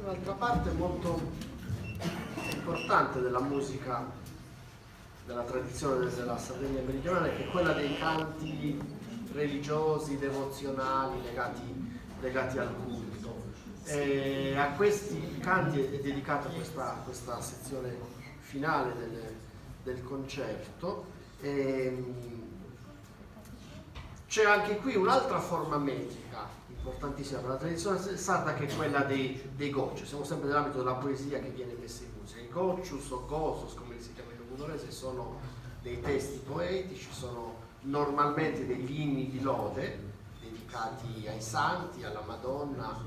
Un'altra parte molto importante della musica, della tradizione della Sardegna meridionale, che è quella dei canti religiosi, devozionali, legati al culto. E a questi canti è dedicata questa sezione finale del concerto. C'è anche qui un'altra forma metrica importantissima per la tradizione sarda, che è quella dei goccius. Siamo sempre nell'ambito della poesia che viene messa in musica. I goccius o gozos, come si chiama in logudorese, sono dei testi poetici, sono normalmente degli inni di lode dedicati ai santi, alla Madonna,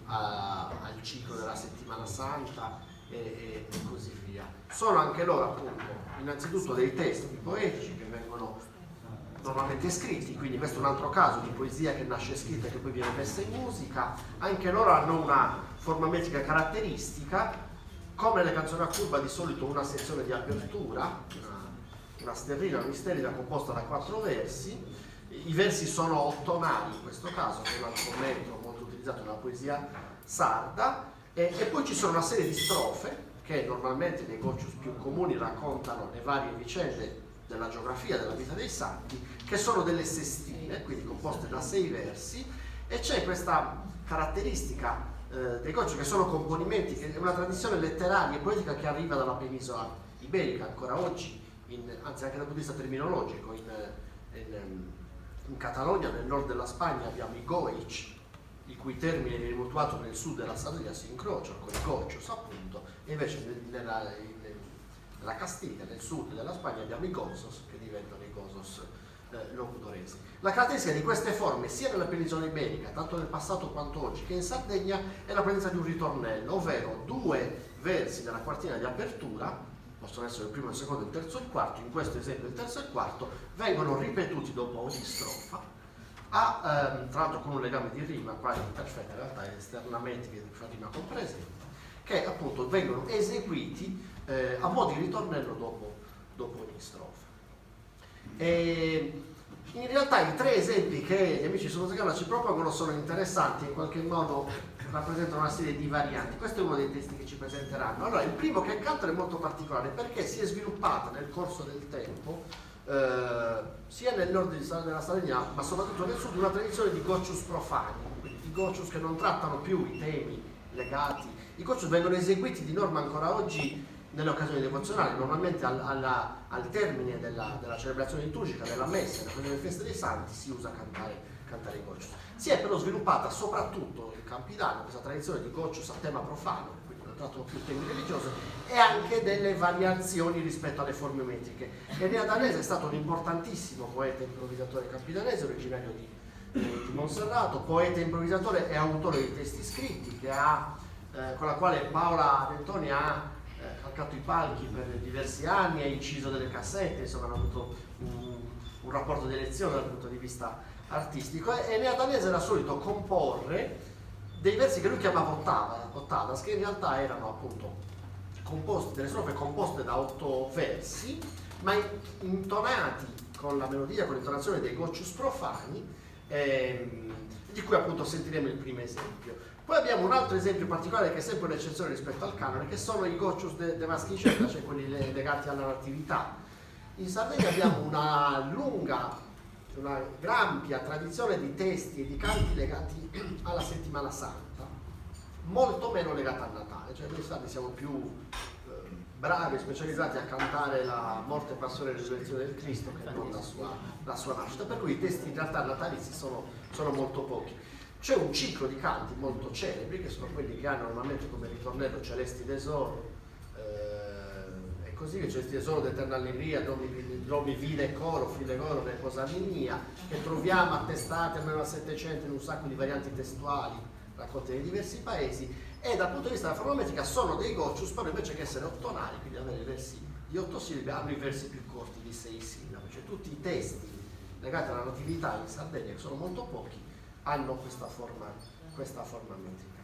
al ciclo della settimana santa e così via. Sono anche loro appunto innanzitutto dei testi poetici che vengono normalmente scritti, quindi questo è un altro caso di poesia che nasce scritta e che poi viene messa in musica. Anche loro hanno una forma metrica caratteristica, come nelle canzoni a curva di solito una sezione di apertura, una sterlina, un'isterlina composta da 4 versi. I versi sono ottonali in questo caso, che è un altro metro molto utilizzato nella poesia sarda, e poi ci sono una serie di strofe che normalmente nei goccius più comuni raccontano le varie vicende della geografia, della vita dei santi, che sono delle sestine, quindi composte da 6 versi, e c'è questa caratteristica dei goccius, che sono componimenti, che è una tradizione letteraria e poetica che arriva dalla penisola iberica ancora oggi, anzi anche dal punto di vista terminologico. In Catalogna, nel nord della Spagna, abbiamo i goic, il cui termine viene mutuato nel sud della Sardegna, si incrocia con i goccius appunto, e invece nella Castiglia, nel sud della Spagna, abbiamo i gozos, che diventano i gozos logudoresi. La caratteristica di queste forme, sia nella penisola iberica, tanto nel passato quanto oggi, che in Sardegna, è la presenza di un ritornello, ovvero 2 versi della quartina di apertura, possono essere il primo, il secondo, il terzo e il quarto. In questo esempio il terzo e il quarto vengono ripetuti dopo ogni strofa, tra l'altro con un legame di rima quasi perfetta, in realtà esternamente che fa rima con presente, che appunto vengono eseguiti a mo' di ritornello dopo ogni strofa. E in realtà i 3 esempi che gli amici su Musicala ci propongono sono interessanti, in qualche modo rappresentano una serie di varianti. Questo è uno dei testi che ci presenteranno. Allora, il primo che cantano è molto particolare perché si è sviluppata nel corso del tempo, sia nel nord della Sardegna, ma soprattutto nel sud, una tradizione di goccius profani, quindi di goccius che non trattano più i temi legati. I goccius vengono eseguiti di norma ancora oggi nelle occasioni devozionali, normalmente al termine della celebrazione liturgica, della messa, nelle feste dei santi, si usa cantare i goccius. Si è però sviluppata soprattutto in Campidano questa tradizione di goccius a tema profano, quindi non trattano più temi religiosi, e anche delle variazioni rispetto alle forme metriche. Enea Danese è stato un importantissimo poeta e improvvisatore campidanese, originario di Monserrato, poeta e improvvisatore e autore di testi scritti, con la quale Paola Dentoni ha calcato i palchi per diversi anni, ha inciso delle cassette, insomma hanno avuto un rapporto di elezione dal punto di vista artistico. E Enea Danese era solito comporre dei versi che lui chiamava ottadas, che in realtà erano appunto delle strofe composte da 8 versi, ma intonati con la melodia, con l'intonazione dei goccius profani, di cui appunto sentiremo il primo esempio. Poi abbiamo un altro esempio particolare che è sempre un'eccezione rispetto al canone, che sono i goccius de Maschincetta, cioè quelli legati alla natività. In Sardegna abbiamo una ampia tradizione di testi e di canti legati alla settimana santa, molto meno legata al Natale, cioè noi sardi siamo più bravi e specializzati a cantare la morte, passione e risurrezione del Cristo che non la sua nascita, per cui i testi in realtà natalizi sono molto pochi. C'è un ciclo di canti molto celebri, che sono quelli che hanno normalmente come ritornello Celesti d'Esoro, e così via, Celesti d'Esoro d'Eterna Allegria, Domi Vide Coro, File Coro, Reposami Mia, che troviamo attestate almeno al 700 in un sacco di varianti testuali raccolte nei diversi paesi, e dal punto di vista della forma metrica sono dei goccius, però invece che essere ottonali, quindi avere i versi di 8 sillabe, hanno i versi più corti di 6 sillabe, cioè tutti i testi legati alla natività in Sardegna, che sono molto pochi, hanno questa forma metrica.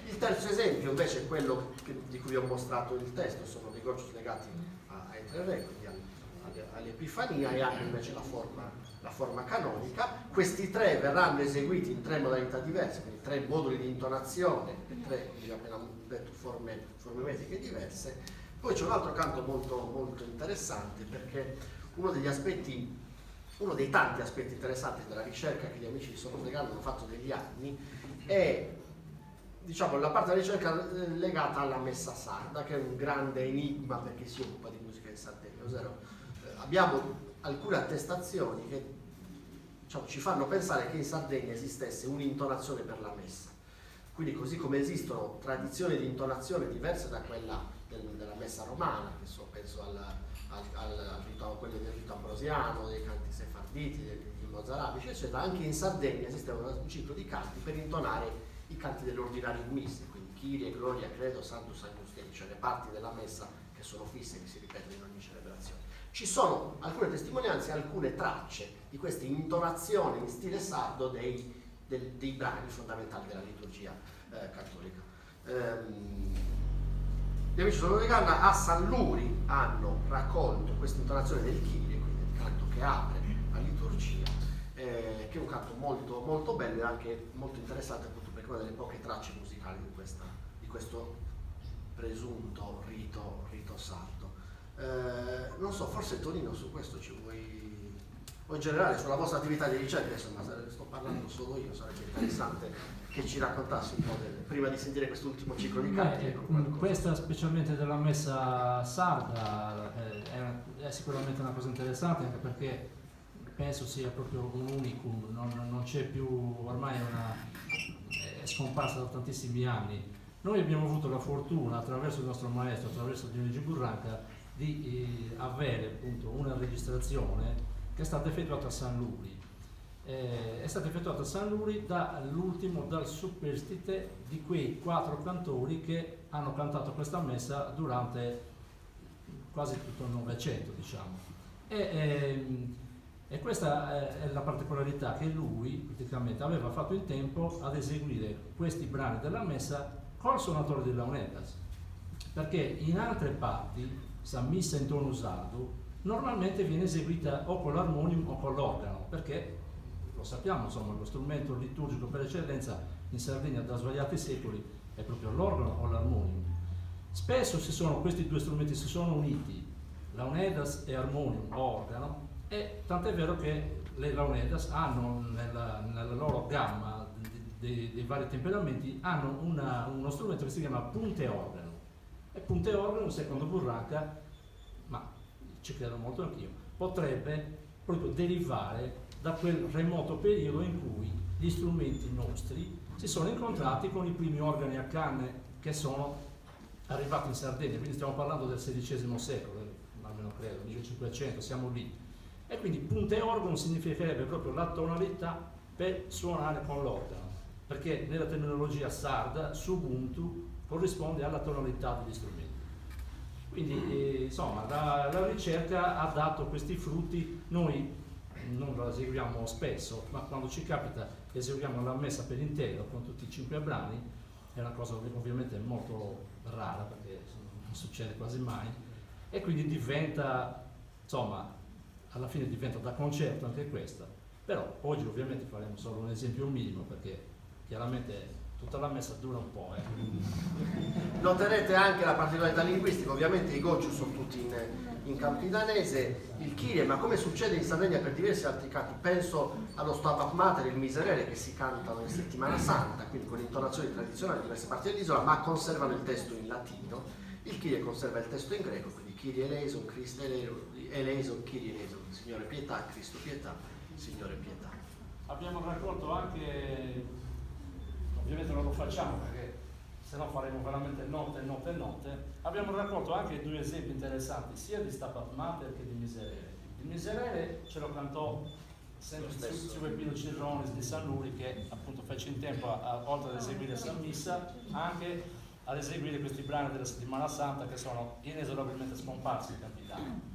Il terzo esempio invece è quello di cui vi ho mostrato il testo, sono dei goccius legati ai 3 re, quindi all'Epifania, e hanno invece la la forma canonica. Questi 3 verranno eseguiti in 3 modalità diverse, quindi 3 moduli di intonazione e 3, come abbiamo detto, forme metriche diverse. Poi c'è un altro canto molto interessante, perché uno dei tanti aspetti interessanti della ricerca che gli amici di Sottosegano hanno fatto negli anni è, diciamo, la parte della ricerca legata alla messa sarda, che è un grande enigma per chi si occupa di musica in Sardegna. Ovvero, abbiamo alcune attestazioni che, diciamo, ci fanno pensare che in Sardegna esistesse un'intonazione per la messa. Quindi, così come esistono tradizioni di intonazione diverse da quella della messa romana, che penso al rito, quello del rito ambrosiano, dei canti sefarditi, degli mozarabici, eccetera, anche in Sardegna esisteva un ciclo di canti per intonare i canti dell'ordinario misse, quindi Kyrie, Gloria, Credo, Sanctus, Agnus Dei, cioè le parti della messa che sono fisse, che si ripetono in ogni celebrazione. Ci sono alcune testimonianze, alcune tracce di queste intonazioni in stile sardo dei brani fondamentali della liturgia cattolica. Gli amici Sottosegano a San Luri hanno raccolto questa intonazione del Kyrie, quindi il canto che apre la liturgia, che è un canto molto bello e anche molto interessante, appunto perché è una delle poche tracce musicali di questo presunto rito sardo. Non so, forse Tonino su questo ci vuoi, o in generale sulla vostra attività di ricerca, insomma, sto parlando solo io, sarebbe interessante che ci raccontassi un po' prima di sentire quest'ultimo ciclo di canti. Questa, specialmente della messa sarda, è sicuramente una cosa interessante, anche perché penso sia proprio un unicum, non c'è più, ormai è scomparsa da tantissimi anni. Noi abbiamo avuto la fortuna, attraverso il nostro maestro, attraverso Dionigi Burranca, di avere appunto una registrazione che è stata effettuata a San Luri. È stata effettuata a San Luri dal superstite di quei 4 cantori che hanno cantato questa messa durante quasi tutto il Novecento, diciamo. E questa è la particolarità, che lui praticamente aveva fatto in tempo ad eseguire questi brani della messa col suonatore di Launedas, perché in altre parti, questa missa in tono sardo normalmente viene eseguita o con l'armonium o con l'organo, perché lo sappiamo, insomma, lo strumento liturgico per eccellenza in Sardegna da svariati secoli è proprio l'organo o l'armonium. Spesso questi 2 strumenti si sono uniti, Launedas e armonium o organo, e tant'è vero che le Launedas hanno nella loro gamma dei vari temperamenti hanno uno strumento che si chiama punte organo, e punte organo, secondo Burranca, ma ci credo molto anch'io, potrebbe proprio derivare da quel remoto periodo in cui gli strumenti nostri si sono incontrati con i primi organi a canne che sono arrivati in Sardegna, quindi stiamo parlando del XVI secolo, almeno credo, 1500, siamo lì. E quindi punte organo significherebbe proprio la tonalità per suonare con l'organo, perché nella terminologia sarda subuntu corrisponde alla tonalità degli strumenti. Quindi insomma la ricerca ha dato questi frutti. Noi non la eseguiamo spesso, ma quando ci capita eseguiamo la messa per intero con tutti i 5 brani. È una cosa ovviamente molto rara, perché non succede quasi mai, e quindi diventa, insomma, alla fine diventa da concerto anche questa. Però oggi ovviamente faremo solo un esempio minimo, perché chiaramente tutta la messa dura un po'. Noterete anche la particolarità linguistica, ovviamente i gocciu sono tutti in campidanese, il Kyrie, ma come succede in Sardegna per diversi altri canti, penso allo Stabat Mater e il Miserere, che si cantano in Settimana Santa, quindi con intonazioni tradizionali di diverse parti dell'isola, ma conservano il testo in latino. Il Kyrie conserva il testo in greco, quindi Kyrie eleison, Christe eleison, Kyrie eleison, Signore pietà, Cristo pietà, Signore pietà. Abbiamo raccolto anche, ovviamente non lo facciamo perché se no faremo veramente notte, abbiamo raccolto anche 2 esempi interessanti, sia di Stabat Mater che di Miserere. Il Miserere ce lo cantò sempre Zio Pino Cirronis di San Luri, che appunto fece in tempo, oltre ad eseguire San Missa, anche ad eseguire questi brani della Settimana Santa, che sono inesorabilmente scomparsi in Campidano.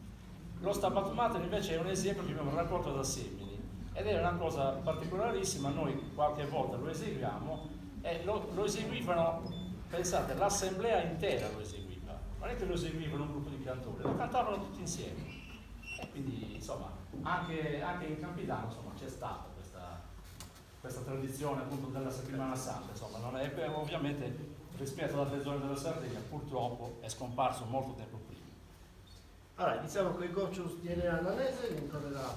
Lo Stabat Mater invece è un esempio che abbiamo raccolto da Semini, ed è una cosa particolarissima. Noi qualche volta lo eseguiamo e lo eseguivano, pensate, l'assemblea intera lo eseguiva, non è che lo eseguivano un gruppo di cantori, lo cantavano tutti insieme. E quindi insomma anche in Campidano insomma c'è stata questa tradizione appunto della settimana santa, insomma non è, ovviamente rispetto ad altre zone della Sardegna purtroppo è scomparso molto tempo prima. Allora, iniziamo con i goccius di Elena Danese, l'incontro della